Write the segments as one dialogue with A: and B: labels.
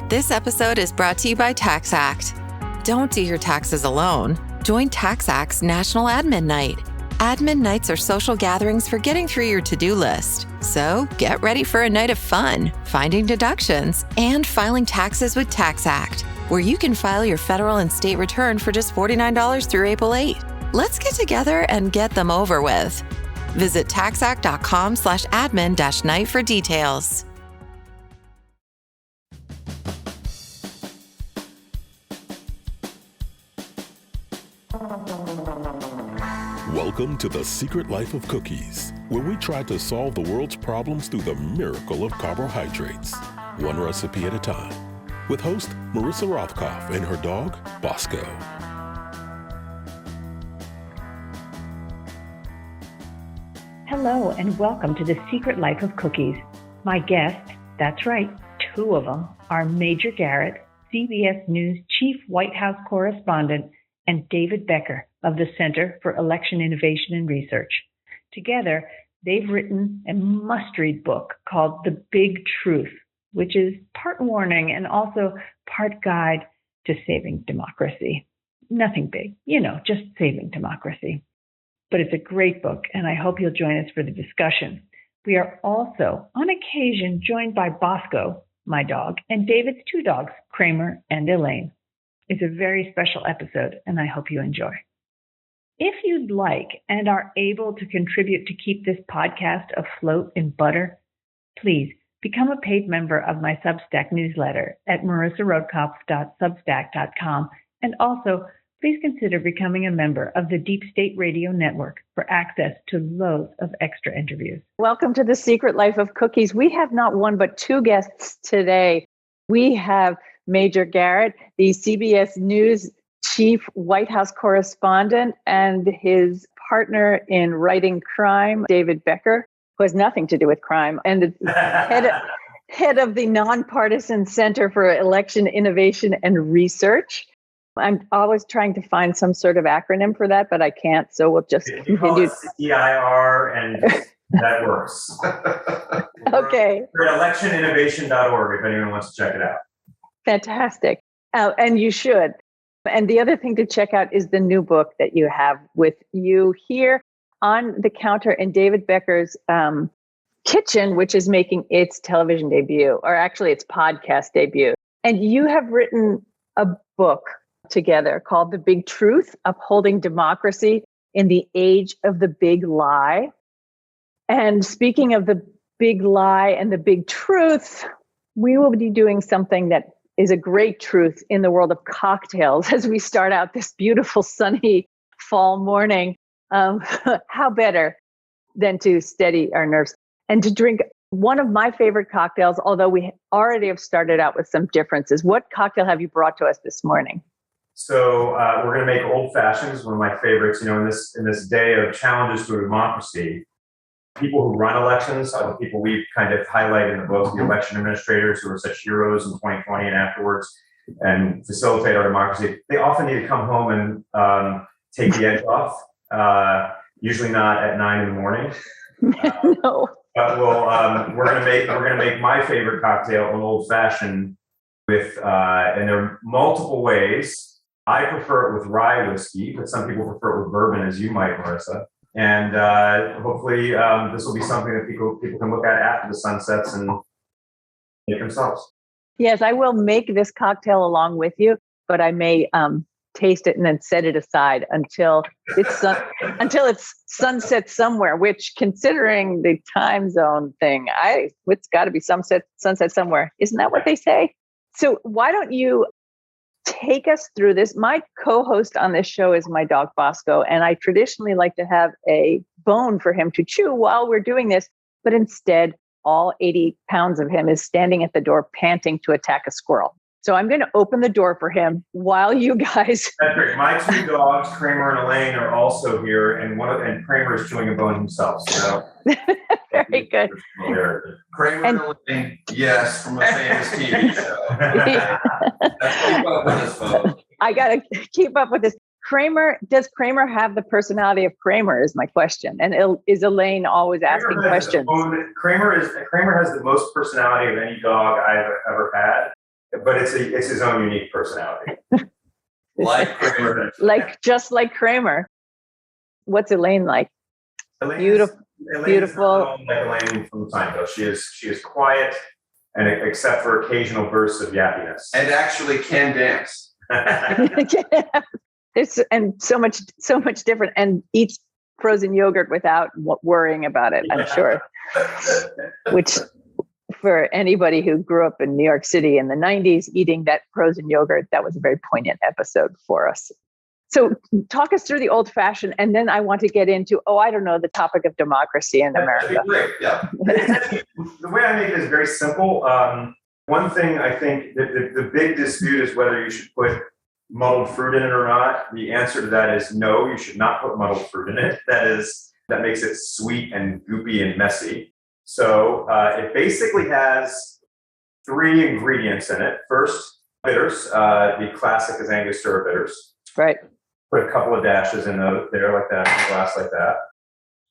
A: This episode is brought to you by TaxAct. Don't do your taxes alone. Join TaxAct's National Admin Night. Admin nights are social gatherings for getting through your to-do list. So get ready for a night of fun, finding deductions, and filing taxes with TaxAct, where you can file your federal and state return for just $49 through April 8. Let's get together and get them over with. Visit taxact.com/admin-night for details.
B: Welcome to The Secret Life of Cookies, where we try to solve the world's problems through the miracle of carbohydrates, one recipe at a time, with host Marissa Rothkopf and her dog, Bosco.
C: Hello, and welcome to The Secret Life of Cookies. My guests, that's right, two of them, are Major Garrett, CBS News Chief White House Correspondent, and David Becker of the Center for Election Innovation and Research. Together, they've written a must-read book called The Big Truth, which is part warning and also part guide to saving democracy. Nothing big, just saving democracy. But it's a great book, and I hope you'll join us for the discussion. We are also, on occasion, joined by Bosco, my dog, and David's two dogs, Kramer and Elaine. It's a very special episode, and I hope you enjoy. If you'd like and are able to contribute to keep this podcast afloat in butter, please become a paid member of my Substack newsletter at marissarodkopf.substack.com, and also please consider becoming a member of the Deep State Radio Network for access to loads of extra interviews.
D: Welcome to The Secret Life of Cookies. We have not one but two guests today. We have Major Garrett, the CBS News Chief White House Correspondent, and his partner in writing crime, David Becker, who has nothing to do with crime, and the head of the Nonpartisan Center for Election Innovation and Research. I'm always trying to find some sort of acronym for that, but I can't, so we'll just continue.
E: CIR, and that works.
D: Okay.
E: We're at electioninnovation.org if anyone wants to check it out.
D: Fantastic. And you should. And the other thing to check out is the new book that you have with you here on the counter in David Becker's kitchen, which is making its television debut, or actually its podcast debut. And you have written a book together called The Big Truth, Upholding Democracy in the Age of the Big Lie. And speaking of the big lie and the big truth, we will be doing something that is a great truth in the world of cocktails as we start out this beautiful sunny fall morning. How better than to steady our nerves and to drink one of my favorite cocktails, although we already have started out with some differences. What cocktail have you brought to us this morning?
E: So we're going to make old fashions, one of my favorites. In this day of challenges to democracy, people who run elections are the people we've kind of highlighted in the book, the election administrators who are such heroes in 2020 and afterwards and facilitate our democracy. They often need to come home and take the edge off, usually not at 9 in the morning.
D: No.
E: But we're gonna make my favorite cocktail an old fashioned with and there are multiple ways. I prefer it with rye whiskey, but some people prefer it with bourbon, as you might, Marissa. And hopefully this will be something that people can look at after the sun sets and make themselves.
D: Yes, I will make this cocktail along with you, but I may taste it and then set it aside until it's sunset somewhere, which, considering the time zone thing, it's got to be sunset somewhere. Isn't that what they say? So why don't you take us through this? My co-host on this show is my dog Bosco, and I traditionally like to have a bone for him to chew while we're doing this, but instead all 80 pounds of him is standing at the door panting to attack a squirrel. So I'm going to open the door for him while you guys...
E: That's great. My two dogs, Kramer and Elaine, are also here, and Kramer is chewing a bone himself. So
D: very good.
F: Kramer and Elaine, yes, from a famous TV show. Keep up with this, folks.
D: I got to keep up with this. Does Kramer have the personality of Kramer is my question. And is Elaine always asking questions?
E: Kramer has the most personality of any dog I've ever had. but it's his own unique personality.
F: Like Kramer.
D: Just like Kramer. What's Elaine like?
E: Elaine's
D: Beautiful.
E: not like Elaine from Seinfeld. She is quiet, and except for occasional bursts of yappiness.
F: And actually can dance.
D: And so much different, and eats frozen yogurt without worrying about it, I'm sure. Which, for anybody who grew up in New York City in the 90s, eating that frozen yogurt, that was a very poignant episode for us. So talk us through the old fashioned, and then I want to get into, the topic of democracy in America.
E: That'd be great. Yeah. The way I make it is very simple. One thing I think that the big dispute is whether you should put muddled fruit in it or not. The answer to that is no, you should not put muddled fruit in it. That makes it sweet and goopy and messy. So it basically has 3 ingredients in it. First, bitters. The classic is Angostura bitters.
D: Right.
E: Put a couple of dashes in there like that, in a glass like that.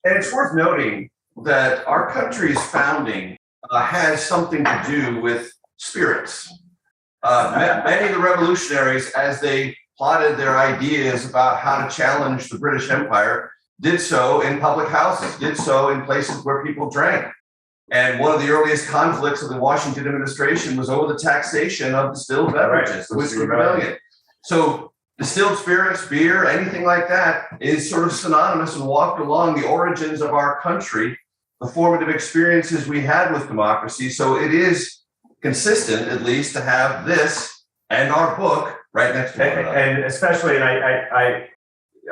F: And it's worth noting that our country's founding has something to do with spirits. Many of the revolutionaries, as they plotted their ideas about how to challenge the British Empire, did so in public houses, did so in places where people drank. And one of the earliest conflicts of the Washington administration was over the taxation of distilled beverages, the Whiskey Rebellion. So distilled spirits, beer, anything like that is sort of synonymous and walked along the origins of our country, the formative experiences we had with democracy. So it is consistent, at least, to have this and our book right next to one another.
E: And especially,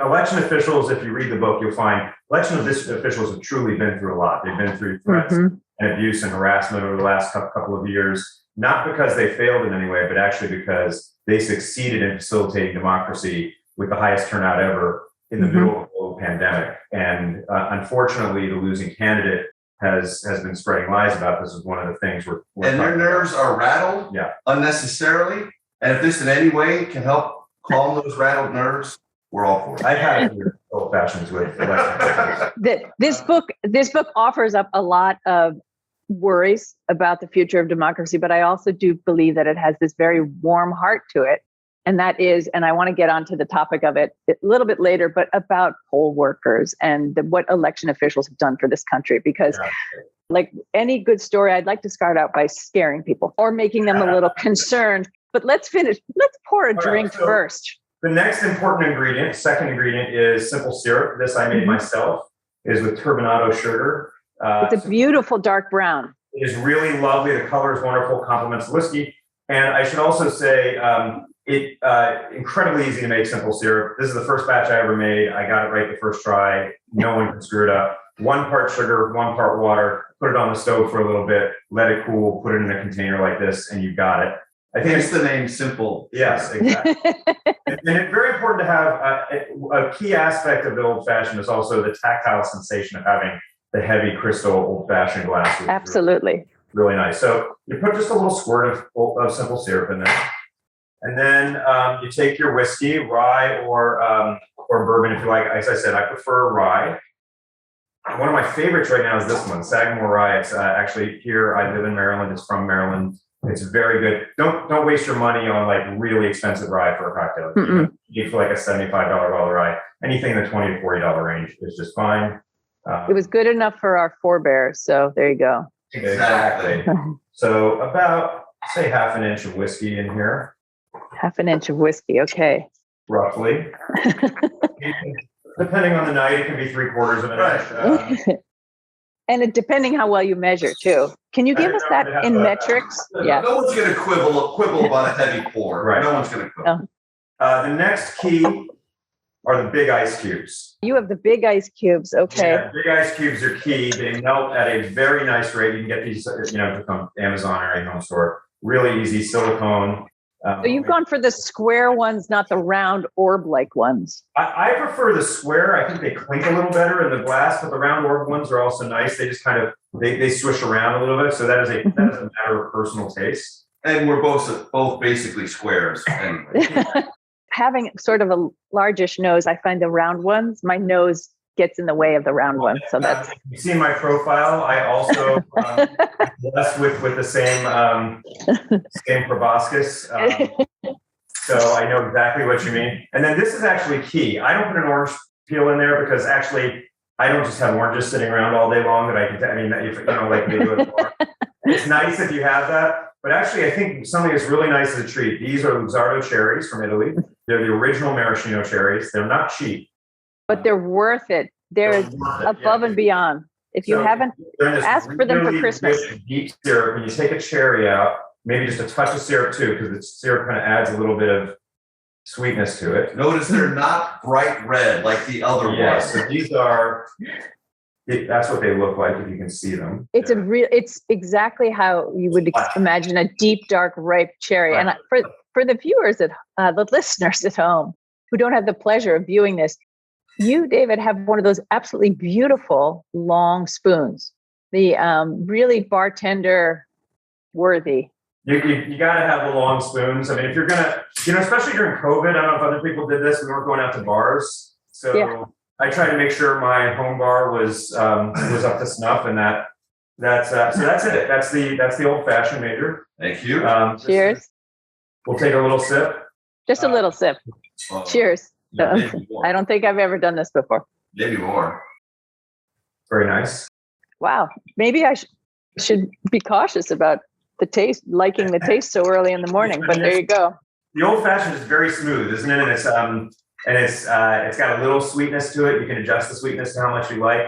E: election officials, if you read the book, you'll find election officials have truly been through a lot. They've been through threats and abuse and harassment over the last couple of years, not because they failed in any way, but actually because they succeeded in facilitating democracy with the highest turnout ever in the middle of a global pandemic. And unfortunately, the losing candidate has been spreading lies about this. Is one of the things we're
F: and their nerves are rattled unnecessarily. And if this in any way can help calm those rattled nerves, we're all for it.
E: I've had old fashions with election.
D: This book offers up a lot of worries about the future of democracy, but I also do believe that it has this very warm heart to it. And that is, and I want to get onto the topic of it a little bit later, but about poll workers and what election officials have done for this country. Because like any good story, I'd like to start out by scaring people or making them a little concerned. But let's pour a drink first.
E: The next important ingredient, second ingredient, is simple syrup. This I made myself. It is with turbinado sugar.
D: It's a beautiful dark brown.
E: It is really lovely. The color is wonderful, complements the whiskey. And I should also say, incredibly easy to make simple syrup. This is the first batch I ever made. I got it right the first try. No one can screw it up. 1 part sugar, 1 part water. Put it on the stove for a little bit. Let it cool. Put it in a container like this, and you got it. I think
F: it's the name simple.
E: Yes, exactly. And it's very important to have a key aspect of the old fashioned is also the tactile sensation of having the heavy crystal old fashioned glass.
D: Absolutely.
E: Really nice. So you put just a little squirt of simple syrup in there. And then you take your whiskey, rye or bourbon if you like. As I said, I prefer rye. One of my favorites right now is this one, Sagamore Rye. It's actually here. I live in Maryland. It's from Maryland. It's very good. Don't waste your money on like really expensive rye for a cocktail. You need for like a $75 bottle of rye. Anything in the $20 to $40 range is just fine.
D: It was good enough for our forebears. So there you go.
E: Exactly. So about, say, half an inch of whiskey in here.
D: Half an inch of whiskey. Okay.
E: Roughly. Depending on the night, it can be 3/4 of an inch.
D: And depending how well you measure too. Can you give us that in metrics?
F: Yeah. No one's going to quibble about a heavy pour.
E: Right.
F: No one's going to quibble.
D: No.
E: The next key are the big ice cubes.
D: You have the big ice cubes. Okay.
E: Yeah, big ice cubes are key. They melt at a very nice rate. You can get these, from Amazon or any home store. Really easy, silicone.
D: So you've gone for the square ones, not the round orb-like ones.
E: I prefer the square. I think they clink a little better in the glass, but the round orb ones are also nice. They just kind of they swish around a little bit. So that is a matter of personal taste.
F: And we're both basically squares anyway.
D: Having sort of a largish nose, I find the round ones, my nose gets in the way of the round one. So that's.
E: You see my profile. I also blessed with the same proboscis. So I know exactly what you mean. And then this is actually key. I don't put an orange peel in there because actually I don't just have oranges sitting around all day long that I can. If like they do at the bar. It's nice if you have that. But actually, I think something that's really nice as a treat. These are Luzzardo cherries from Italy. They're the original maraschino cherries. They're not cheap.
D: But they're worth it. They're above and beyond. If you haven't, ask for them for Christmas.
E: Deep syrup. When you take a cherry out, maybe just a touch of syrup too, because the syrup kind of adds a little bit of sweetness to it.
F: Notice they're not bright red like the other ones.
E: So these are. That's what they look like if you can see them.
D: It's exactly how you would imagine a deep, dark, ripe cherry. Right. And for the viewers the listeners at home who don't have the pleasure of viewing this, you, David, have one of those absolutely beautiful long spoons. The really bartender worthy.
E: You got to have the long spoons. I mean, if you're gonna, especially during COVID, I don't know if other people did this. We weren't going out to bars, so. Yeah. I tried to make sure my home bar was up to snuff, and that's it. That's the old fashioned, Major.
F: Thank you.
D: Cheers.
E: We'll take a little sip.
D: Just a little sip. Cheers. I don't think I've ever done this before.
F: Maybe more.
E: Very nice.
D: Wow. Maybe I should be cautious about liking the taste so early in the morning. But there you go.
E: The old fashioned is very smooth, isn't it? And it's got a little sweetness to it. You can adjust the sweetness to how much you like.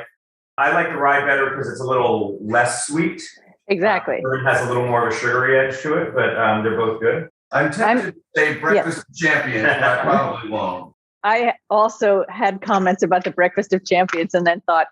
E: I like the rye better because it's a little less sweet.
D: Exactly.
E: It has a little more of a sugary edge to it, but they're both good.
F: I'm tempted to say breakfast of champions, but I probably won't.
D: I also had comments about the breakfast of champions and then thought,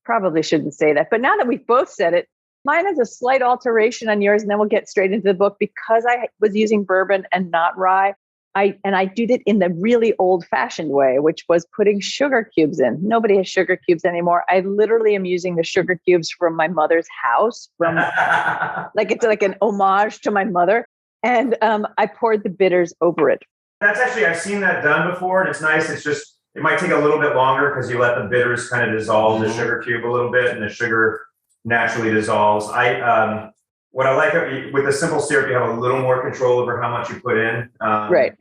D: probably shouldn't say that. But now that we've both said it, mine has a slight alteration on yours, and then we'll get straight into the book. Because I was using bourbon and not rye, I did it in the really old-fashioned way, which was putting sugar cubes in. Nobody has sugar cubes anymore. I literally am using the sugar cubes from my mother's house, it's like an homage to my mother. And I poured the bitters over it.
E: That's actually, I've seen that done before, and it's nice. It's just, it might take a little bit longer because you let the bitters kind of dissolve the sugar cube a little bit, and the sugar naturally dissolves. What I like with the simple syrup, you have a little more control over how much you put in.
D: Right.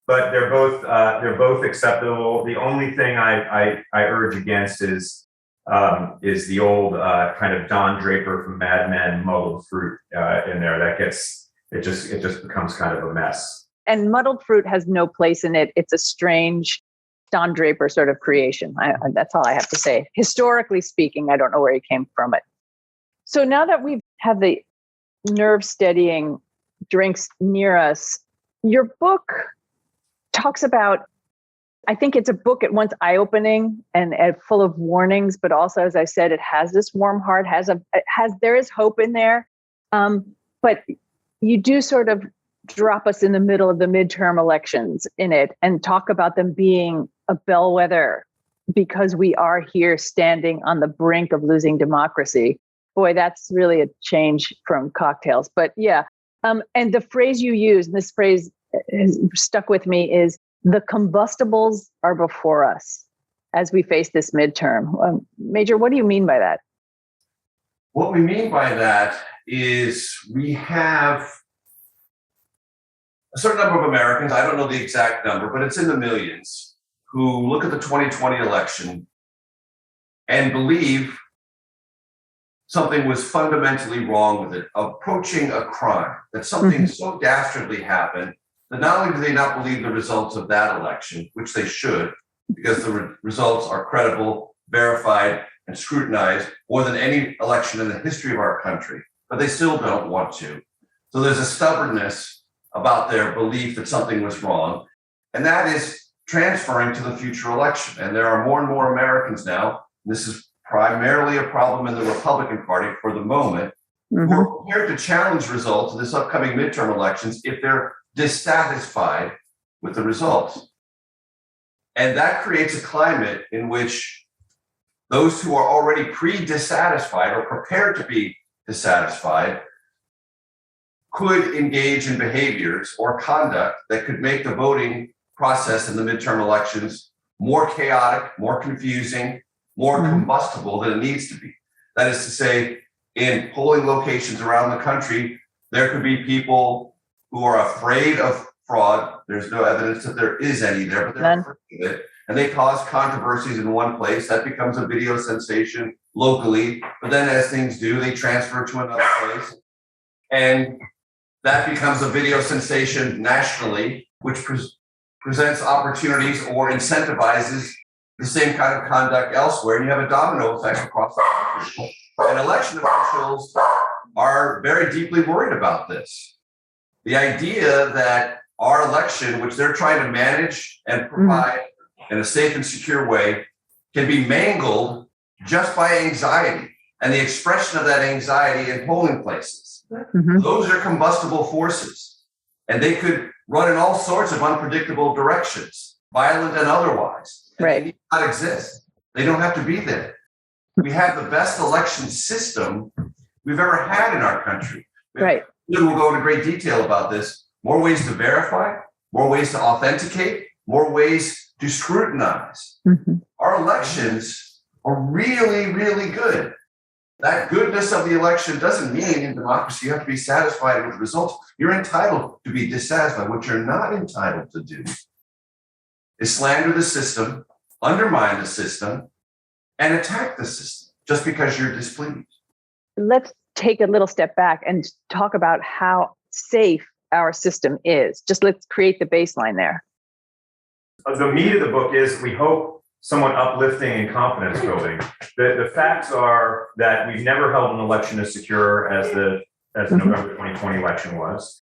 E: But they're both acceptable. The only thing I urge against is the old kind of Don Draper from Mad Men muddled fruit in there. It just becomes kind of a mess.
D: And muddled fruit has no place in it. It's a strange Don Draper sort of creation. That's all I have to say. Historically speaking, I don't know where he came from it. So now that we've had the nerve steadying drinks near us, your book talks about, I think it's a book at once eye-opening and full of warnings, but also, as I said, it has this warm heart, there is hope in there. But you do sort of drop us in the middle of the midterm elections in it and talk about them being a bellwether because we are here standing on the brink of losing democracy. Boy, that's really a change from cocktails. But yeah, and the phrase you use, and this phrase has stuck with me, is the combustibles are before us as we face this midterm. Major, what do you mean by that?
F: What we mean by that is we have a certain number of Americans, I don't know the exact number, but it's in the millions, who look at the 2020 election and believe something was fundamentally wrong with it, approaching a crime, that something so dastardly happened that not only do they not believe the results of that election, which they should, because the results are credible, verified, and scrutinized more than any election in the history of our country, but they still don't want to. So there's a stubbornness about their belief that something was wrong, and that is transferring to the future election. And there are more and more Americans now, and this is primarily a problem in the Republican Party for the moment, who are prepared to challenge results of this upcoming midterm elections if they're dissatisfied with the results. And that creates a climate in which those who are already pre-dissatisfied or prepared to be dissatisfied could engage in behaviors or conduct that could make the voting process in the midterm elections more chaotic, more confusing, more combustible than it needs to be. That is to say, in polling locations around the country, there could be people who are afraid of fraud. There's no evidence that there is any there, but they're afraid of it. And they cause controversies in one place. That becomes a video sensation locally. But then as things do, they transfer to another place. And that becomes a video sensation nationally, which presents opportunities or incentivizes the same kind of conduct elsewhere. And you have a domino effect across the country. And election officials are very deeply worried about this. The idea that our election, which they're trying to manage and provide in a safe and secure way, can be mangled just by anxiety and the expression of that anxiety in polling places. Those are combustible forces, and they could run in all sorts of unpredictable directions, violent and otherwise. And they need not exist. They don't have to be there. We have the best election system we've ever had in our country. We'll go into great detail about this. More ways to verify, more ways to authenticate, more ways to scrutinize. Our elections are really, really good. That goodness of the election doesn't mean in democracy you have to be satisfied with the results. You're entitled to be dissatisfied. What you're not entitled to do is slander the system, undermine the system, and attack the system just because you're displeased.
D: Let's take a little step back and talk about how safe our system is. Just let's create the baseline there.
E: The meat of the book is, we hope, somewhat uplifting and confidence building. The facts are that we've never held an election as secure as the November 2020 election was.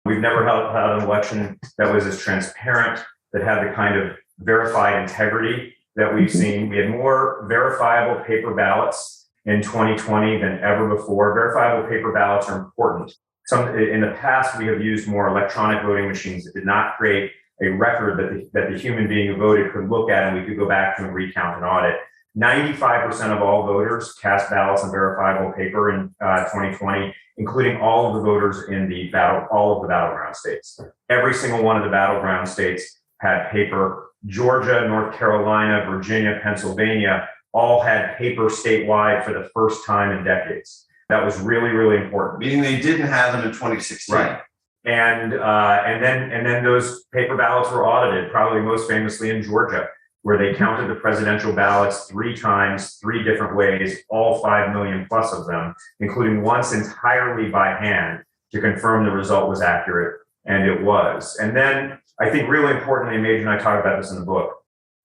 E: We've never held an election that was as transparent, that had the kind of verified integrity that we've seen. We had more verifiable paper ballots in 2020 than ever before. Verifiable paper ballots are important. In the past, we have used more electronic voting machines that did not create a record that the human being who voted could look at, and we could go back to and recount and audit. 95% of all voters cast ballots on verifiable paper in 2020, including all of the voters in all of the battleground states. Every single one of the battleground states had paper. Georgia, North Carolina, Virginia, Pennsylvania all had paper statewide for the first time in decades. That was really, really important.
F: Meaning they didn't have them in 2016.
E: Right. And then those paper ballots were audited, probably most famously in Georgia, where they counted the presidential ballots 3 times, 3 different ways, all 5 million plus of them, including once entirely by hand to confirm the result was accurate, and it was. And then I think really importantly, Major and I talk about this in the book,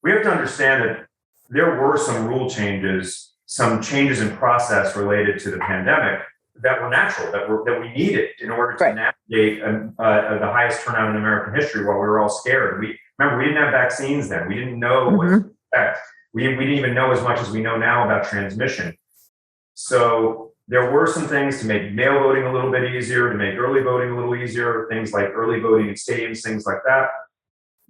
E: we have to understand that there were some rule changes, some changes in process related to the pandemic that were natural, that we needed in order to navigate the highest turnout in American history while we were all scared. We didn't have vaccines then. We didn't know what to expect. We didn't even know as much as we know now about transmission. So there were some things to make mail voting a little bit easier, to make early voting a little easier, things like early voting in stadiums, things like that.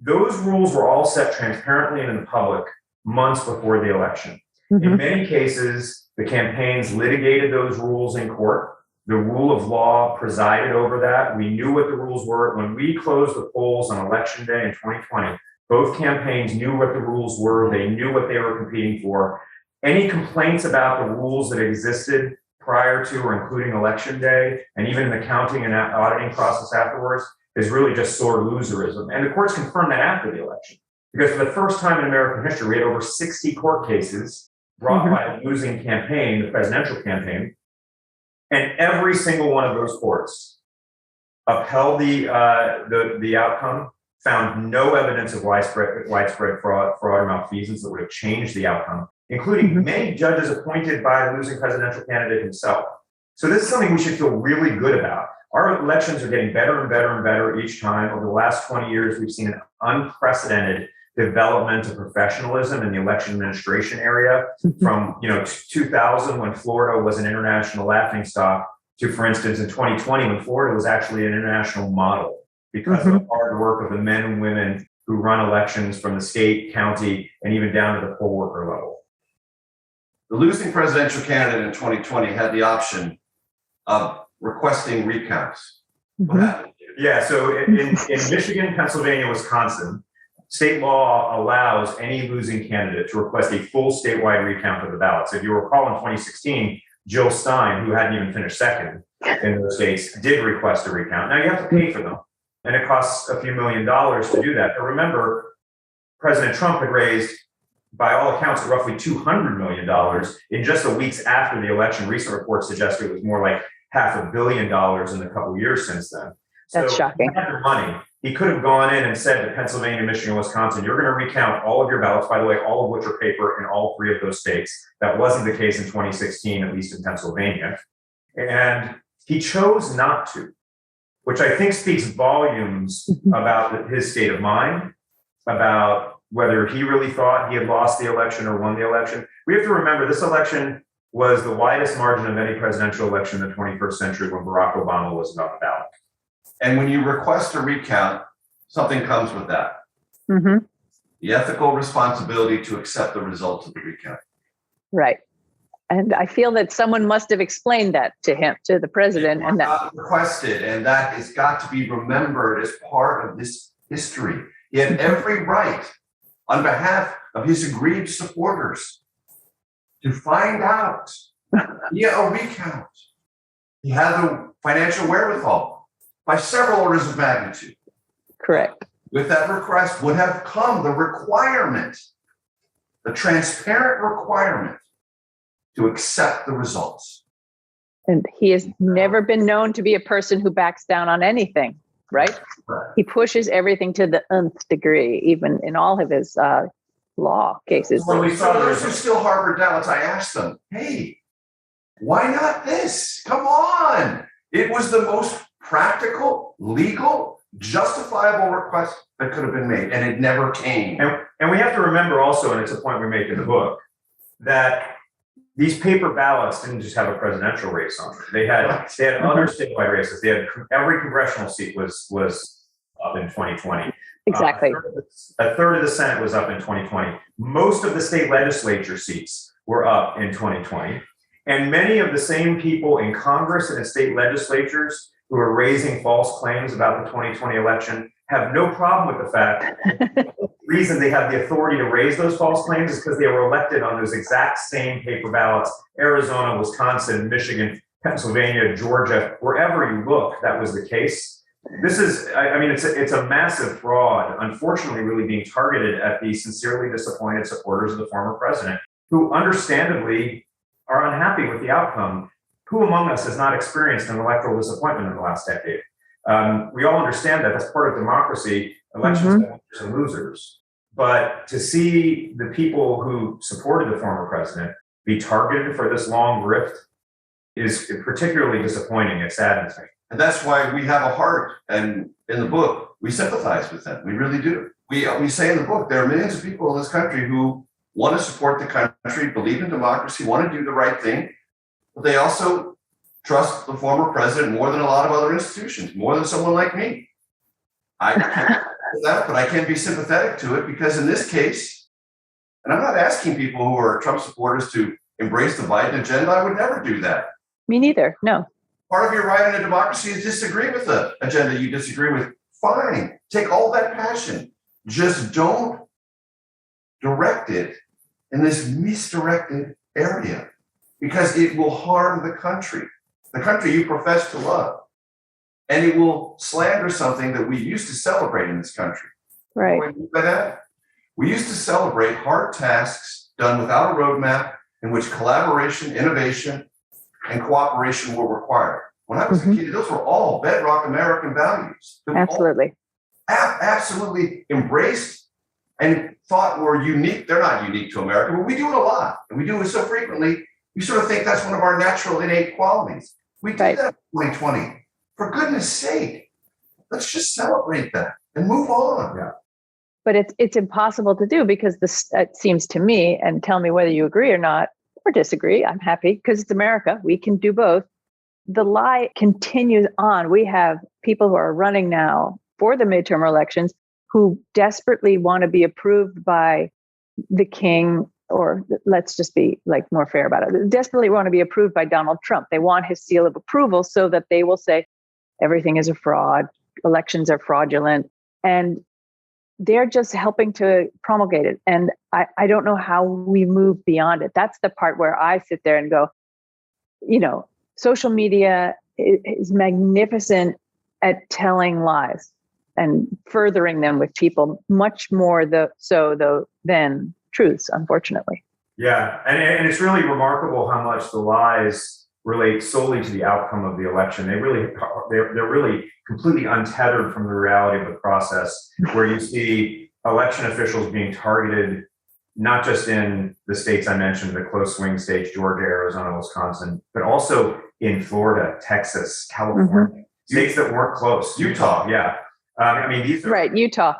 E: Those rules were all set transparently and in the public months before the election. In many cases, the campaigns litigated those rules in court. The rule of law presided over that. We knew what the rules were. When we closed the polls on election day in 2020, both campaigns knew what the rules were. They knew what they were competing for. Any complaints about the rules that existed prior to or including election day, and even in the counting and auditing process afterwards, is really just sore loserism. And the courts confirmed that after the election. Because for the first time in American history, we had over 60 court cases brought by a losing campaign, the presidential campaign, and every single one of those courts upheld the outcome, found no evidence of widespread fraud or malfeasance that would have changed the outcome, including many judges appointed by the losing presidential candidate himself. So this is something we should feel really good about. Our elections are getting better and better and better each time. Over the last 20 years, we've seen an unprecedented development of professionalism in the election administration area, from 2000 when Florida was an international laughingstock to, for instance, in 2020 when Florida was actually an international model because of the hard work of the men and women who run elections from the state, county, and even down to the poll worker level.
F: The losing presidential candidate in 2020 had the option of requesting recounts. What happened?
E: Yeah, so in Michigan, Pennsylvania, Wisconsin, state law allows any losing candidate to request a full statewide recount of the ballots. If you recall, in 2016, Jill Stein, who hadn't even finished second in those states, did request a recount. Now you have to pay for them, and it costs a few $1 million to do that. But remember, President Trump had raised, by all accounts, roughly $200 million in just the weeks after the election. Recent reports suggest it was more like $500 million in the couple years since then.
D: That's shocking.
E: He had the money. He could have gone in and said to Pennsylvania, Michigan, Wisconsin, you're going to recount all of your ballots, by the way, all of which are paper in all three of those states. That wasn't the case in 2016, at least in Pennsylvania. And he chose not to, which I think speaks volumes about his state of mind, about whether he really thought he had lost the election or won the election. We have to remember this election was the widest margin of any presidential election in the 21st century when Barack Obama was on the ballot.
F: And when you request a recount, something comes with that.
D: Mm-hmm.
F: The ethical responsibility to accept the results of the recount.
D: Right. And I feel that someone must have explained that to him, to the president.
F: And that requested, and that has got to be remembered as part of this history. He had every right, on behalf of his aggrieved supporters, to find out via a recount. He had the financial wherewithal by several orders of magnitude.
D: Correct.
F: With that request would have come the requirement, the transparent requirement to accept the results.
D: And he has never been known to be a person who backs down on anything, right? He pushes everything to the nth degree, even in all of his law cases.
F: When we saw those who still harbor doubts, I asked them, hey, why not this? Come on. It was the most practical, legal, justifiable request that could have been made, and it never came.
E: And we have to remember also, and it's a point we make in the book, that these paper ballots didn't just have a presidential race on them. They had other statewide races. They had every congressional seat was up in 2020.
D: Exactly.
E: A third of the Senate was up in 2020. Most of the state legislature seats were up in 2020. And many of the same people in Congress and in state legislatures who are raising false claims about the 2020 election have no problem with the fact that the reason they have the authority to raise those false claims is because they were elected on those exact same paper ballots. Arizona, Wisconsin, Michigan, Pennsylvania, Georgia, wherever you look, that was the case. This is, I mean, it's a massive fraud, unfortunately, really being targeted at the sincerely disappointed supporters of the former president, who understandably are unhappy with the outcome. Who among us has not experienced an electoral disappointment in the last decade? We all understand that that's part of democracy. Elections have winners and losers. But to see the people who supported the former president be targeted for this long rift is particularly disappointing. It saddens me.
F: And that's why we have a heart. And in the book, we sympathize with them. We really do. We say in the book, there are millions of people in this country who want to support the country, believe in democracy, want to do the right thing. But they also trust the former president more than a lot of other institutions, more than someone like me. I can't do that, but I can be sympathetic to it because in this case, and I'm not asking people who are Trump supporters to embrace the Biden agenda. I would never do that.
D: Me neither. No.
F: Part of your right in a democracy is disagree with the agenda you disagree with. Fine. Take all that passion. Just don't direct it in this misdirected area because it will harm the country you profess to love. And it will slander something that we used to celebrate in this country.
D: Right.
F: What do I mean by that? We used to celebrate hard tasks done without a roadmap in which collaboration, innovation, and cooperation were required. When I was a kid, those were all bedrock American values.
D: Absolutely.
F: Absolutely embraced and thought were unique. They're not unique to America, but we do it a lot. And we do it so frequently, we sort of think that's one of our natural innate qualities. We did that in 2020. For goodness sake, let's just celebrate that and move on.
E: Yeah.
D: But it's impossible to do because it seems to me, and tell me whether you agree or not, or disagree, I'm happy because it's America. We can do both. The lie continues on. We have people who are running now for the midterm elections who desperately want to be approved by the king, or let's just be like more fair about it. They desperately want to be approved by Donald Trump. They want his seal of approval so that they will say everything is a fraud, elections are fraudulent. And they're just helping to promulgate it. And I don't know how we move beyond it. That's the part where I sit there and go, social media is magnificent at telling lies and furthering them with people much more than truths, unfortunately.
E: Yeah, and it's really remarkable how much the lies relate solely to the outcome of the election. They're really completely untethered from the reality of the process, where you see election officials being targeted, not just in the states I mentioned, the close swing states, Georgia, Arizona, Wisconsin, but also in Florida, Texas, California, states that weren't close. Utah, yeah. These are
D: right. Utah.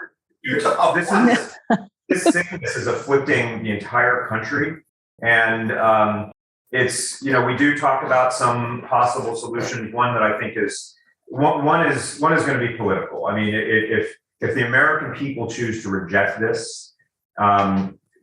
E: Oh, this is afflicting the entire country, and we do talk about some possible solutions. One that I think is one is going to be political. I mean, if the American people choose to reject this,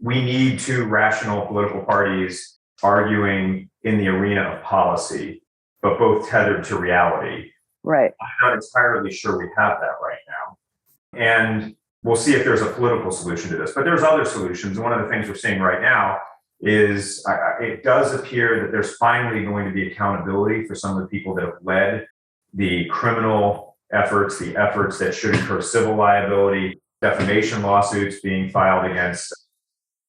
E: we need two rational political parties arguing in the arena of policy, but both tethered to reality.
D: Right.
E: I'm not entirely sure we have that right now. And we'll see if there's a political solution to this. But there's other solutions. One of the things we're seeing right now is it does appear that there's finally going to be accountability for some of the people that have led the criminal efforts, the efforts that should incur civil liability, defamation lawsuits being filed against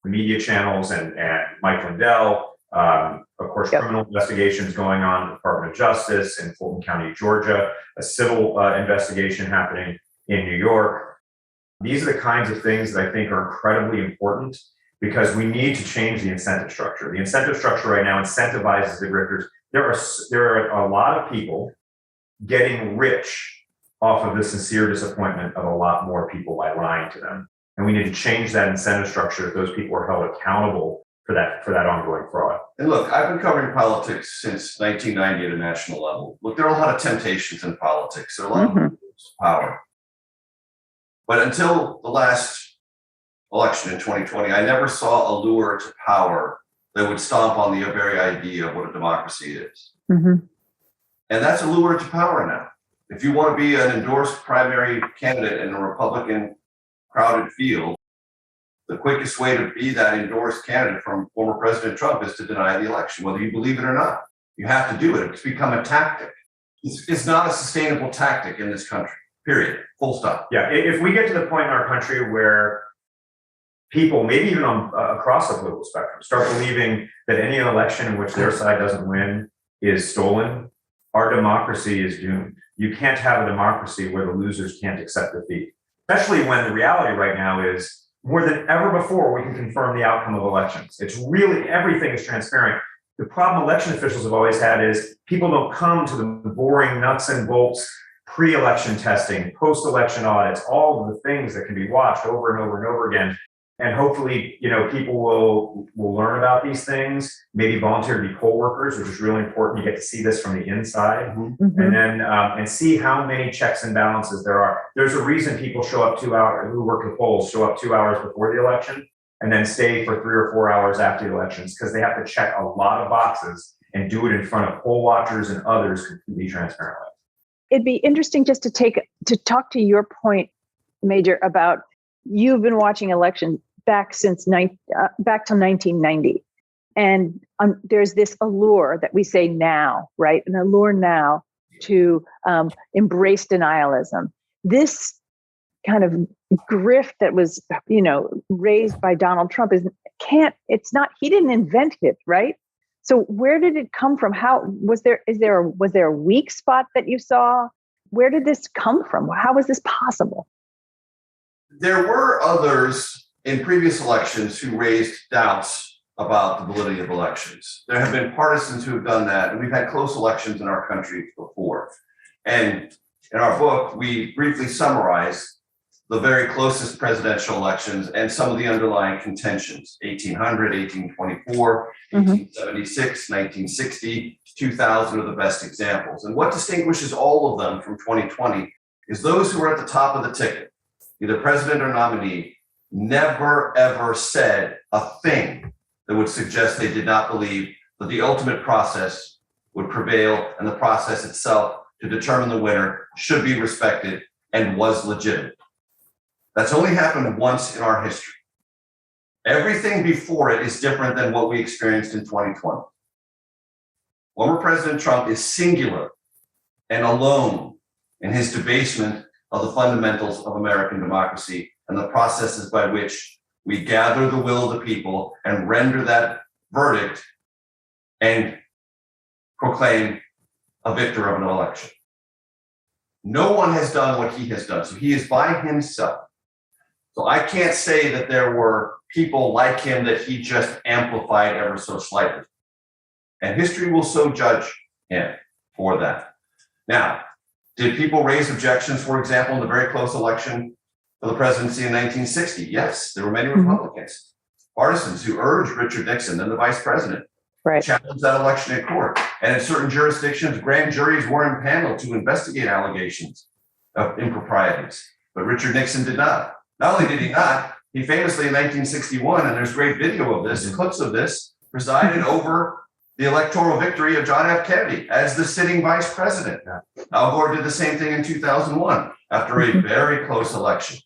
E: media channels and Mike Lindell. Of course, criminal investigations going on in the Department of Justice in Fulton County, Georgia, a civil investigation happening in New York. These are the kinds of things that I think are incredibly important, because we need to change the incentive structure. The incentive structure right now incentivizes the grifters. There are a lot of people getting rich off of the sincere disappointment of a lot more people by lying to them. And we need to change that incentive structure if those people are held accountable for that ongoing fraud.
F: And look, I've been covering politics since 1990 at a national level. Look, there are a lot of temptations in politics. There are a lot of power. But until the last election in 2020, I never saw a lure to power that would stomp on the very idea of what a democracy is. And that's a lure to power now. If you want to be an endorsed primary candidate in a Republican crowded field, the quickest way to be that endorsed candidate from former President Trump is to deny the election, whether you believe it or not. You have to do it. It's become a tactic. It's not a sustainable tactic in this country, period. Full stop.
E: Yeah, if we get to the point in our country where people, maybe even across the political spectrum, start believing that any election in which their side doesn't win is stolen, our democracy is doomed. You can't have a democracy where the losers can't accept defeat, especially when the reality right now is more than ever before, we can confirm the outcome of elections. It's really, everything is transparent. The problem election officials have always had is people don't come to the boring nuts and bolts pre-election testing, post-election audits, all of the things that can be watched over and over and over again. And hopefully, people will learn about these things, maybe volunteer to be poll workers, which is really important. You get to see this from the inside, and then and see how many checks and balances there are. There's a reason people show up 2 hours, who work the polls, show up 2 hours before the election and then stay for 3 or 4 hours after the elections, because they have to check a lot of boxes and do it in front of poll watchers and others completely transparently.
D: It'd be interesting just to talk to your point, Major, about you've been watching elections back till 1990. And there's this allure that we say now, right? An allure now to embrace denialism. This kind of grift that was, raised by Donald Trump he didn't invent it, right? So where did it come from? How was there a weak spot that you saw? Where did this come from? How was this possible?
F: There were others in previous elections who raised doubts about the validity of elections. There have been partisans who have done that, and we've had close elections in our country before. And in our book, we briefly summarize the very closest presidential elections and some of the underlying contentions: 1800, 1824, 1876, 1960, 2000 are the best examples. And what distinguishes all of them from 2020 is those who are at the top of the ticket, either president or nominee, never ever said a thing that would suggest they did not believe that the ultimate process would prevail and the process itself to determine the winner should be respected and was legitimate. That's only happened once in our history. Everything before it is different than what we experienced in 2020. Former President Trump is singular and alone in his debasement of the fundamentals of American democracy and the processes by which we gather the will of the people and render that verdict and proclaim a victor of an election. No one has done what he has done. So he is by himself. So I can't say that there were people like him that he just amplified ever so slightly. And history will so judge him for that. Now, did people raise objections, for example, in the very close election for the presidency in 1960? Yes, there were many Republicans, partisans who urged Richard Nixon, then the vice president,
D: Right.
F: challenge that election in court. And in certain jurisdictions, grand juries were impaneled to investigate allegations of improprieties. But Richard Nixon did not. Not only did he not, he famously in 1961, and there's great video of this, clips of this, presided over the electoral victory of John F. Kennedy as the sitting vice president. Al Gore did the same thing in 2001 after a very close election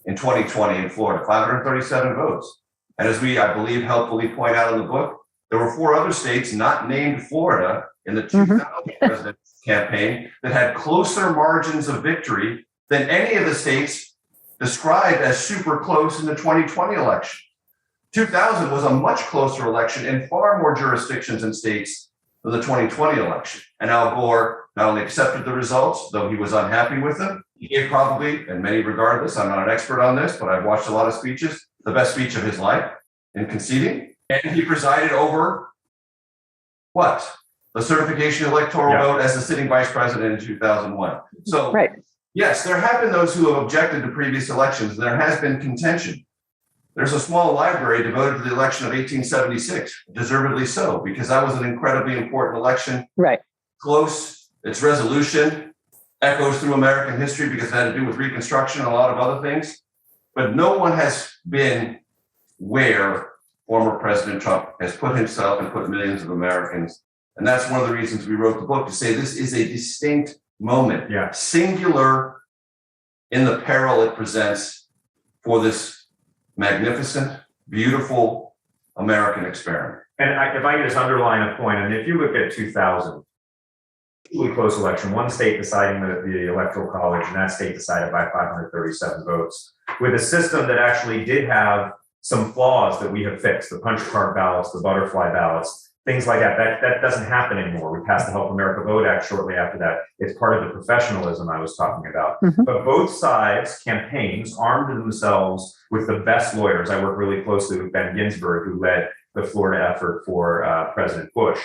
F: in 2020 in Florida, 537 votes. And as we, I believe, helpfully point out in the book, there were 4 other states not named Florida in the 2000 presidential campaign that had closer margins of victory than any of the states described as super close in the 2020 election. 2000 was a much closer election in far more jurisdictions and states than the 2020 election. And Al Gore not only accepted the results, though he was unhappy with them, he gave probably, and many regard this, I'm not an expert on this, but I've watched a lot of speeches, the best speech of his life in conceding. And he presided over what? The certification electoral vote as the sitting vice president in 2001. So,
D: Right.
F: Yes, there have been those who have objected to previous elections. There has been contention. There's a small library devoted to the election of 1876, deservedly so, because that was an incredibly important election.
D: Right.
F: Close, its resolution echoes through American history because it had to do with Reconstruction and a lot of other things. But no one has been where former President Trump has put himself and put millions of Americans. And that's one of the reasons we wrote the book, to say this is a distinct moment, singular in the peril it presents for this magnificent, beautiful American experiment.
E: And if I could just underline a point, and if you look at 2000, really close election, one state deciding the electoral college, and that state decided by 537 votes, with a system that actually did have some flaws that we have fixed, the punch card ballots, the butterfly ballots, things like that. That doesn't happen anymore. We passed the Help America Vote Act shortly after that. It's part of the professionalism I was talking about. But both sides, campaigns, armed themselves with the best lawyers. I work really closely with Ben Ginsberg, who led the Florida effort for President Bush.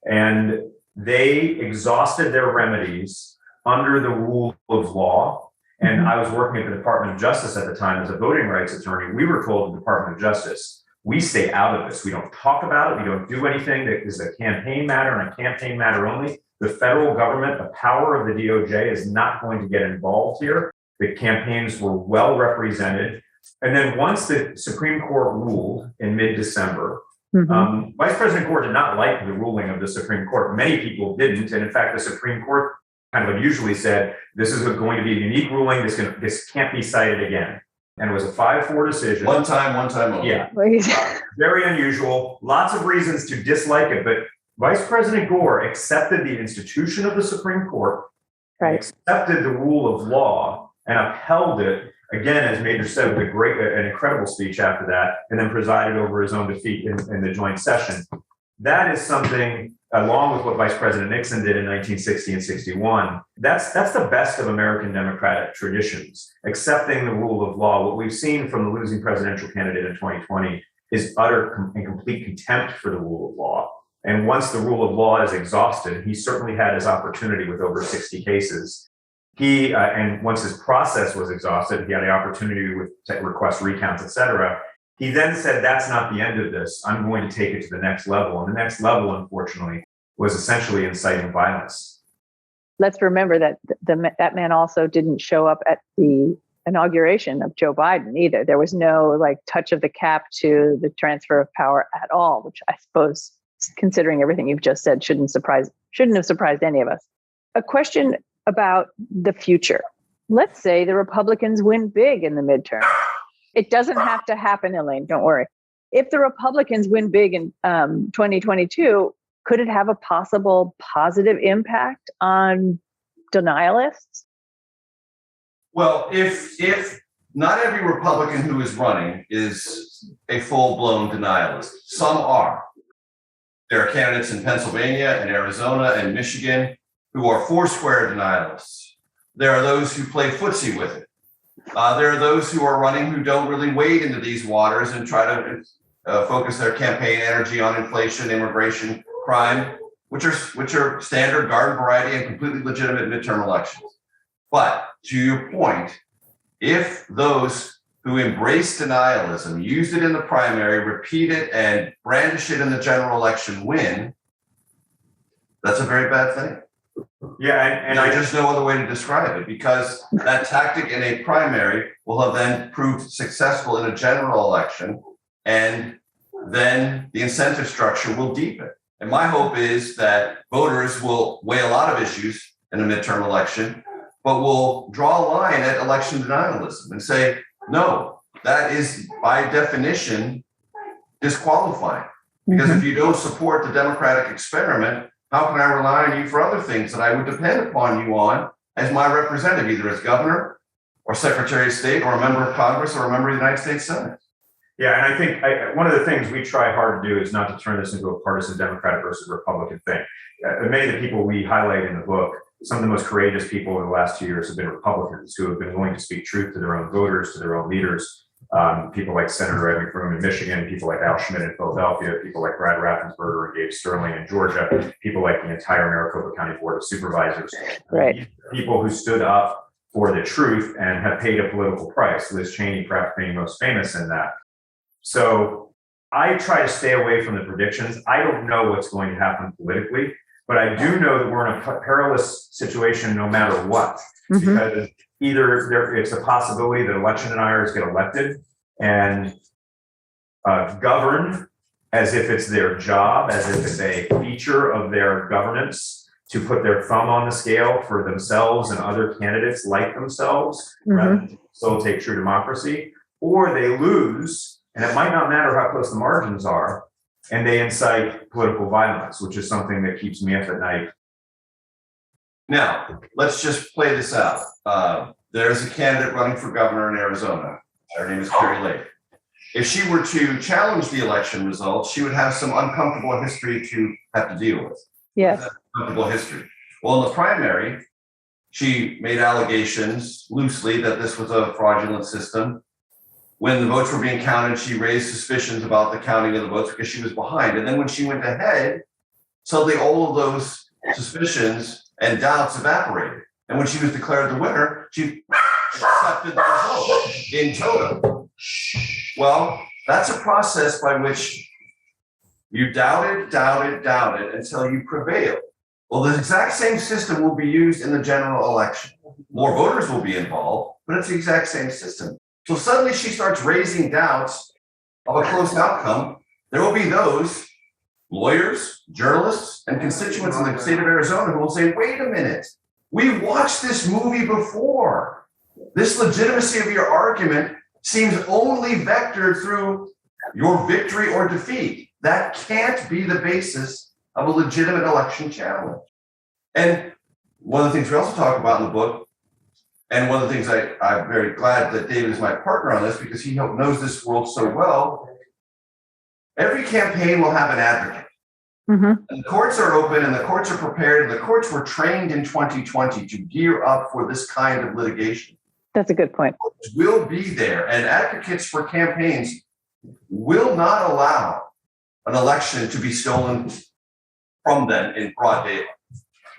E: And they exhausted their remedies under the rule of law. And I was working at the Department of Justice at the time as a voting rights attorney. We were told the Department of Justice, we stay out of this. We don't talk about it. We don't do anything that is a campaign matter and a campaign matter only. The federal government, the power of the DOJ is not going to get involved here. The campaigns were well represented. And then once the Supreme Court ruled in mid-December, Vice President Gore did not like the ruling of the Supreme Court. Many people didn't. And in fact, the Supreme Court kind of unusually said, this is going to be a unique ruling. This can't be cited again. And it was a 5-4 decision.
F: One time only.
E: Yeah. Very unusual. Lots of reasons to dislike it. But Vice President Gore accepted the institution of the Supreme Court, accepted the rule of law, and upheld it. Again, as Major said, with an incredible speech after that, and then presided over his own defeat in the joint session. That is something, along with what Vice President Nixon did in 1960 and 61, that's the best of American democratic traditions, accepting the rule of law. What we've seen from the losing presidential candidate in 2020 is utter and complete contempt for the rule of law. And once the rule of law is exhausted, he certainly had his opportunity with over 60 cases. And once his process was exhausted, he had the opportunity to request recounts, et cetera. He then said, that's not the end of this. I'm going to take it to the next level. And the next level, unfortunately, was essentially inciting violence.
D: Let's remember that that man also didn't show up at the inauguration of Joe Biden either. There was no touch of the cap to the transfer of power at all, which I suppose, considering everything you've just said, shouldn't have surprised any of us. A question about the future. let's say the Republicans win big in the midterm. It doesn't have to happen, Elaine, don't worry. If the Republicans win big in 2022, could it have a possible positive impact on denialists?
F: Well, if not every Republican who is running is a full-blown denialist, some are. There are candidates in Pennsylvania and Arizona and Michigan who are foursquare denialists. There are those who play footsie with it. There are those who are running who don't really wade into these waters and try to focus their campaign energy on inflation, immigration, crime, which are standard garden variety and completely legitimate midterm elections. But to your point, if those who embrace denialism, used it in the primary, repeat it, and brandish it in the general election win, that's a very bad thing.
E: Yeah, and
F: I just no other way to describe it, because that tactic in a primary will have then proved successful in a general election, and then the incentive structure will deepen. And my hope is that voters will weigh a lot of issues in a midterm election, but will draw a line at election denialism and say, no, that is by definition disqualifying. Because if you don't support the democratic experiment, how can I rely on you for other things that I would depend upon you on as my representative, either as governor or secretary of state or a member of Congress or a member of the United States Senate?
E: Yeah, and I think one of the things we try hard to do is not to turn this into a partisan Democratic versus Republican thing. Many of the people we highlight in the book, some of the most courageous people over the last 2 years have been Republicans who have been willing to speak truth to their own voters, to their own leaders. People like Senator Ed McBroom in Michigan, people like Al Schmidt in Philadelphia, people like Brad Raffensperger and Gabe Sterling in Georgia, people like the entire Maricopa County Board of Supervisors.
D: Right.
E: People who stood up for the truth and have paid a political price. Liz Cheney perhaps being most famous in that. So I try to stay away from the predictions. I don't know what's going to happen politically, but I do know that we're in a perilous situation no matter what, because either it's a possibility that election deniers get elected and govern as if it's their job, as if it's a feature of their governance to put their thumb on the scale for themselves and other candidates like themselves, rather than facilitate true democracy, or they lose. And it might not matter how close the margins are, and they incite political violence, which is something that keeps me up at night.
F: Now, let's just play this out. There's a candidate running for governor in Arizona. Her name is Carrie Lake. If she were to challenge the election results, she would have some uncomfortable history to have to deal with.
D: Yes.
F: Uncomfortable history. Well, in the primary, she made allegations loosely that this was a fraudulent system. When the votes were being counted, she raised suspicions about the counting of the votes because she was behind. And then when she went ahead, suddenly all of those suspicions and doubts evaporated. And when she was declared the winner, she accepted the result in toto. Well, that's a process by which you doubted until you prevailed. Well, the exact same system will be used in the general election. More voters will be involved, but it's the exact same system. So suddenly she starts raising doubts of a close outcome. There will be those lawyers, journalists, and constituents in the state of Arizona who will say, wait a minute, we watched this movie before. This legitimacy of your argument seems only vectored through your victory or defeat. That can't be the basis of a legitimate election challenge. And one of the things we also talk about in the book, and one of the things I'm very glad that David is my partner on this because he knows this world so well. Every campaign will have an advocate. And the courts are open and the courts are prepared and the courts were trained in 2020 to gear up for this kind of litigation.
D: That's a good point.
F: Courts will be there, and advocates for campaigns will not allow an election to be stolen from them in broad daylight.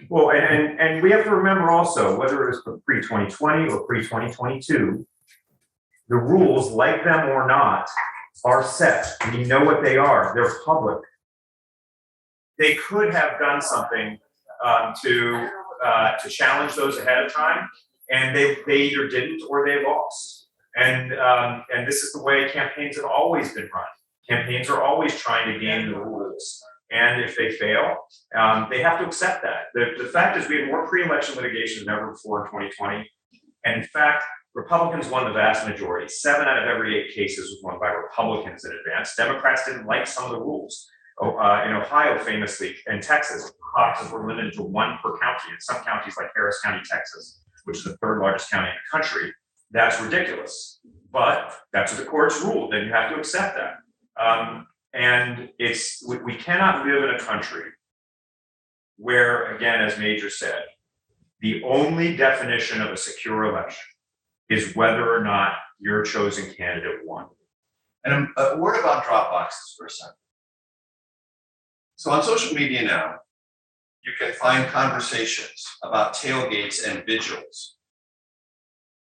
E: Well, and we have to remember also, whether it was pre-2020 or pre-2022, the rules, like them or not, are set. We know what they are. They're public. They could have done something to challenge those ahead of time, and they either didn't or they lost. And this is the way campaigns have always been run. Campaigns are always trying to game the rules. And if they fail, they have to accept that. The fact is we had more pre-election litigation than ever before in 2020. And in fact, Republicans won the vast majority. 7 out of every 8 cases was won by Republicans in advance. Democrats didn't like some of the rules. In Ohio, famously, and Texas, boxes were limited to 1 per county. In some counties like Harris County, Texas, which is the 3rd largest county in the country, that's ridiculous. But that's what the courts ruled, and you have to accept that. And we cannot live in a country where, again, as Major said, the only definition of a secure election is whether or not your chosen candidate won.
F: And a word about drop boxes for a second. So on social media now, you can find conversations about tailgates and vigils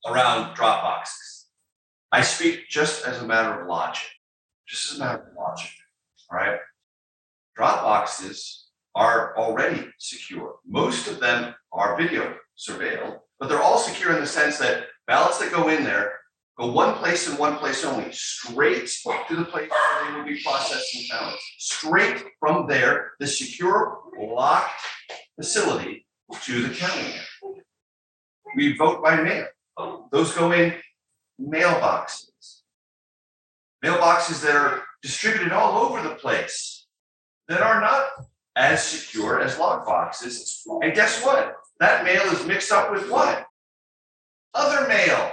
F: around drop boxes. I speak just as a matter of logic, all right? Drop boxes are already secure. Most of them are video surveilled, but they're all secure in the sense that ballots that go in there go one place and one place only, straight to the place where they will be processed and counted. Straight from there, the secure, locked facility to the counting. We vote by mail. Those go in mailboxes. Mailboxes that are distributed all over the place that are not as secure as lock boxes. And guess what? That mail is mixed up with what? Other mail.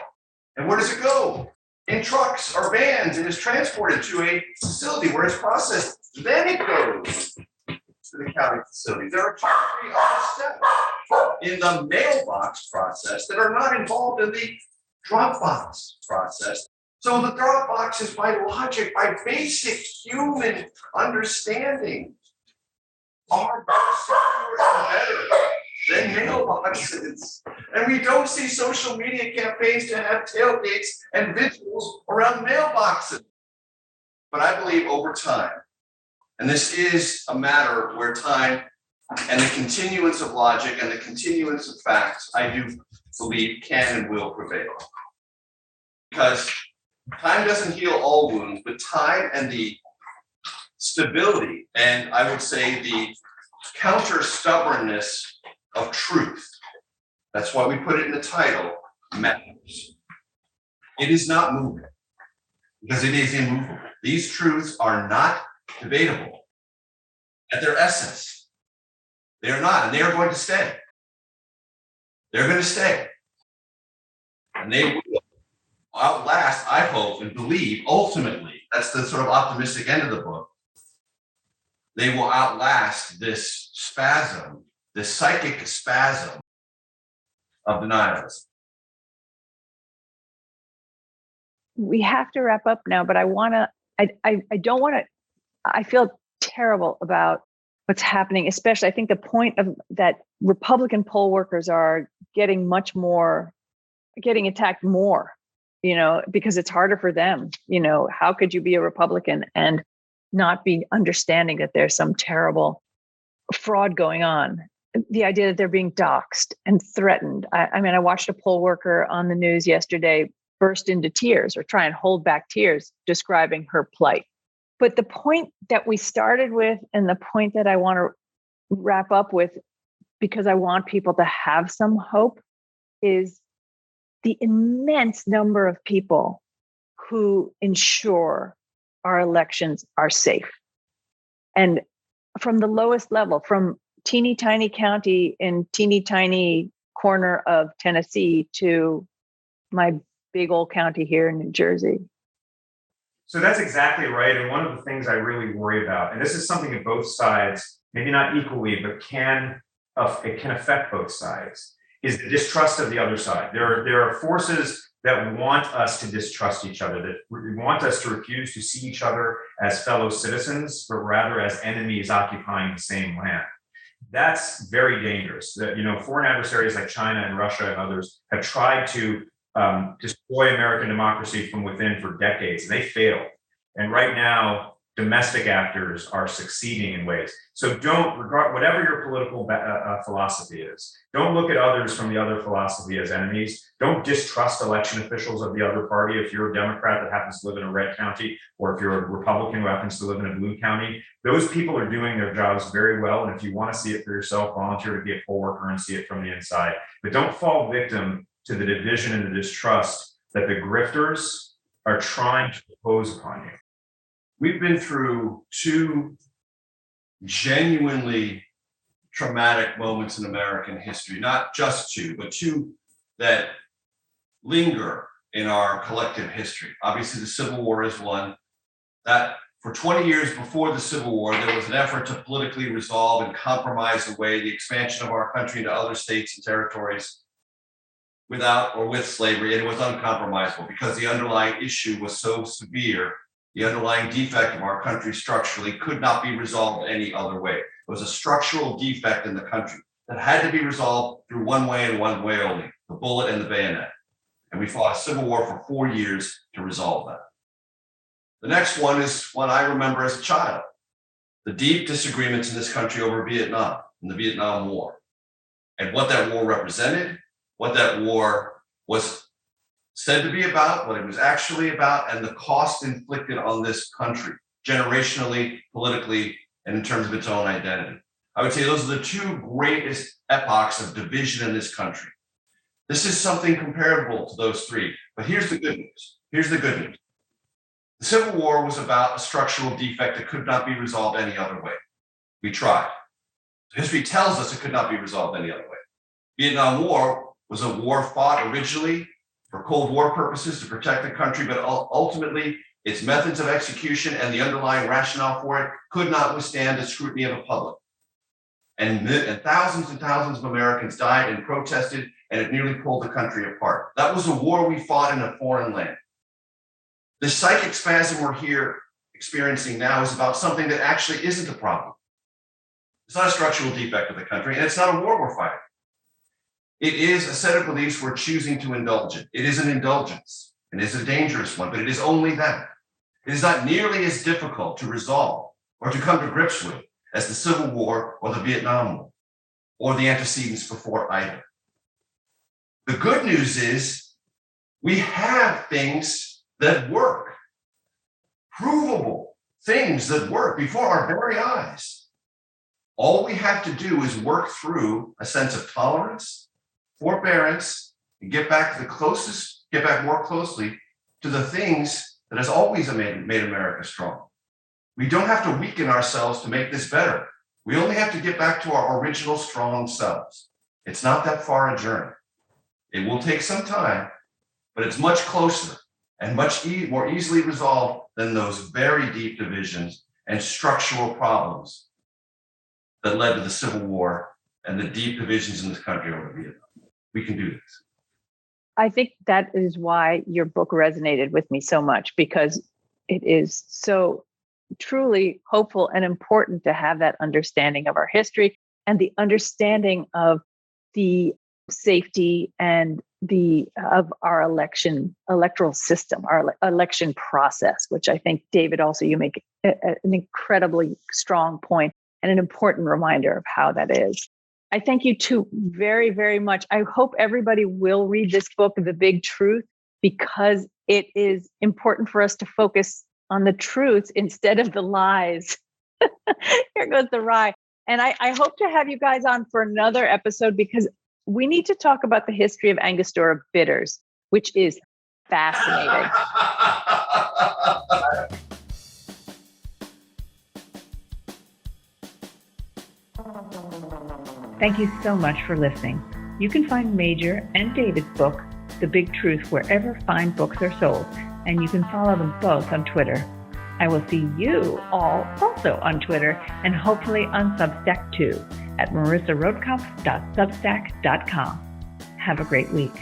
F: And where does it go? In trucks or vans. It is transported to a facility where it's processed. Then it goes to the counting facility. There are 2 or 3 other steps in the mailbox process that are not involved in the drop box process. So the drop box is by logic, by basic human understanding, are more secure and better than mailboxes. And we don't see social media campaigns to have tailgates and vigils around mailboxes. But I believe over time, and this is a matter where time and the continuance of logic and the continuance of facts, I do believe can and will prevail. Because time doesn't heal all wounds, but time and the stability, and I would say the counter stubbornness of truth, that's why we put it in the title, matters. It is not moving because it is immovable. These truths are not debatable at their essence. They are not, and they are going to stay. They're going to stay. And they will outlast, I hope and believe, ultimately, that's the sort of optimistic end of the book, they will outlast this spasm, this psychic spasm of denialism.
D: We have to wrap up now, but I don't want to, I feel terrible about what's happening, especially I think the point of that Republican poll workers are getting attacked more, because it's harder for them. How could you be a Republican and not be understanding that there's some terrible fraud going on? The idea that they're being doxxed and threatened. I watched a poll worker on the news yesterday burst into tears or try and hold back tears describing her plight. But the point that we started with and the point that I want to wrap up with, because I want people to have some hope, is the immense number of people who ensure our elections are safe. And from the lowest level, from teeny tiny county in teeny tiny corner of Tennessee to my big old county here in New Jersey.
E: So that's exactly right. And one of the things I really worry about, and this is something that both sides, maybe not equally, but it can affect both sides, is the distrust of the other side. There are forces that want us to distrust each other, that want us to refuse to see each other as fellow citizens, but rather as enemies occupying the same land. That's very dangerous. Foreign adversaries like China and Russia and others have tried to destroy American democracy from within for decades, and they failed. And right now, domestic actors are succeeding in ways. So don't regard, whatever your political philosophy is, don't look at others from the other philosophy as enemies. Don't distrust election officials of the other party. If you're a Democrat that happens to live in a red county, or if you're a Republican who happens to live in a blue county, those people are doing their jobs very well. And if you want to see it for yourself, volunteer to be a poll worker and see it from the inside. But don't fall victim to the division and the distrust that the grifters are trying to impose upon you. We've been through two genuinely traumatic moments in American history, not just two, but two that linger in our collective history. Obviously, the Civil War is one. That for 20 years before the Civil War, there was an effort to politically resolve and compromise away the expansion of our country into other states and territories without or with slavery, and it was uncompromisable because the underlying issue was so severe. The underlying defect of our country structurally could not be resolved any other way. It was a structural defect in the country that had to be resolved through one way and one way only, the bullet and the bayonet. And we fought a civil war for 4 years to resolve that. The next one is one I remember as a child, the deep disagreements in this country over Vietnam and the Vietnam War, and what that war represented, what that war was said to be about, what it was actually about, and the cost inflicted on this country, generationally, politically, and in terms of its own identity. I would say those are the two greatest epochs of division in this country. This is something comparable to those three, but here's the good news. Here's the good news. The Civil War was about a structural defect that could not be resolved any other way. We tried. History tells us it could not be resolved any other way. Vietnam War was a war fought originally for Cold War purposes to protect the country, but ultimately its methods of execution and the underlying rationale for it could not withstand the scrutiny of the public. And thousands of Americans died and protested, and it nearly pulled the country apart. That was a war we fought in a foreign land. The psychic spasm we're here experiencing now is about something that actually isn't a problem. It's not a structural defect of the country, and it's not a war we're fighting. It is a set of beliefs we're choosing to indulge in. It is an indulgence, and it's a dangerous one, but it is only that. It is not nearly as difficult to resolve or to come to grips with as the Civil War or the Vietnam War or the antecedents before either. The good news is we have things that work, provable things that work before our very eyes. All we have to do is work through a sense of tolerance, forbearance, and get back more closely to the things that has always made America strong. We don't have to weaken ourselves to make this better. We only have to get back to our original strong selves. It's not that far a journey. It will take some time, but it's much closer and much more easily resolved than those very deep divisions and structural problems that led to the Civil War and the deep divisions in this country over Vietnam. We can do this.
D: I think that is why your book resonated with me so much, because it is so truly hopeful and important to have that understanding of our history and the understanding of the safety and of our electoral system, our election process, which I think, David, also you make an incredibly strong point and an important reminder of how that is. I thank you two very, very much. I hope everybody will read this book, The Big Truth, because it is important for us to focus on the truth instead of the lies. Here goes the rye. And I hope to have you guys on for another episode, because we need to talk about the history of Angostura bitters, which is fascinating.
C: Thank you so much for listening. You can find Major and David's book, The Big Truth, wherever fine books are sold, and you can follow them both on Twitter. I will see you all also on Twitter and hopefully on Substack too at marissarotkopf.substack.com. Have a great week.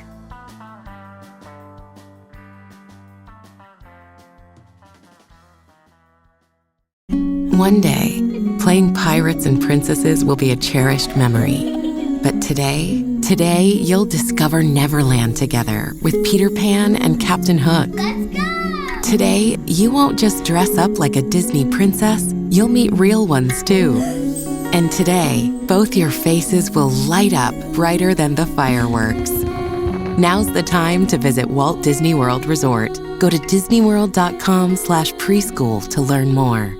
A: One day, playing pirates and princesses will be a cherished memory. But today you'll discover Neverland together with Peter Pan and Captain Hook.
G: Let's go!
A: Today, you won't just dress up like a Disney princess, you'll meet real ones too. And today, both your faces will light up brighter than the fireworks. Now's the time to visit Walt Disney World Resort. Go to disneyworld.com/preschool to learn more.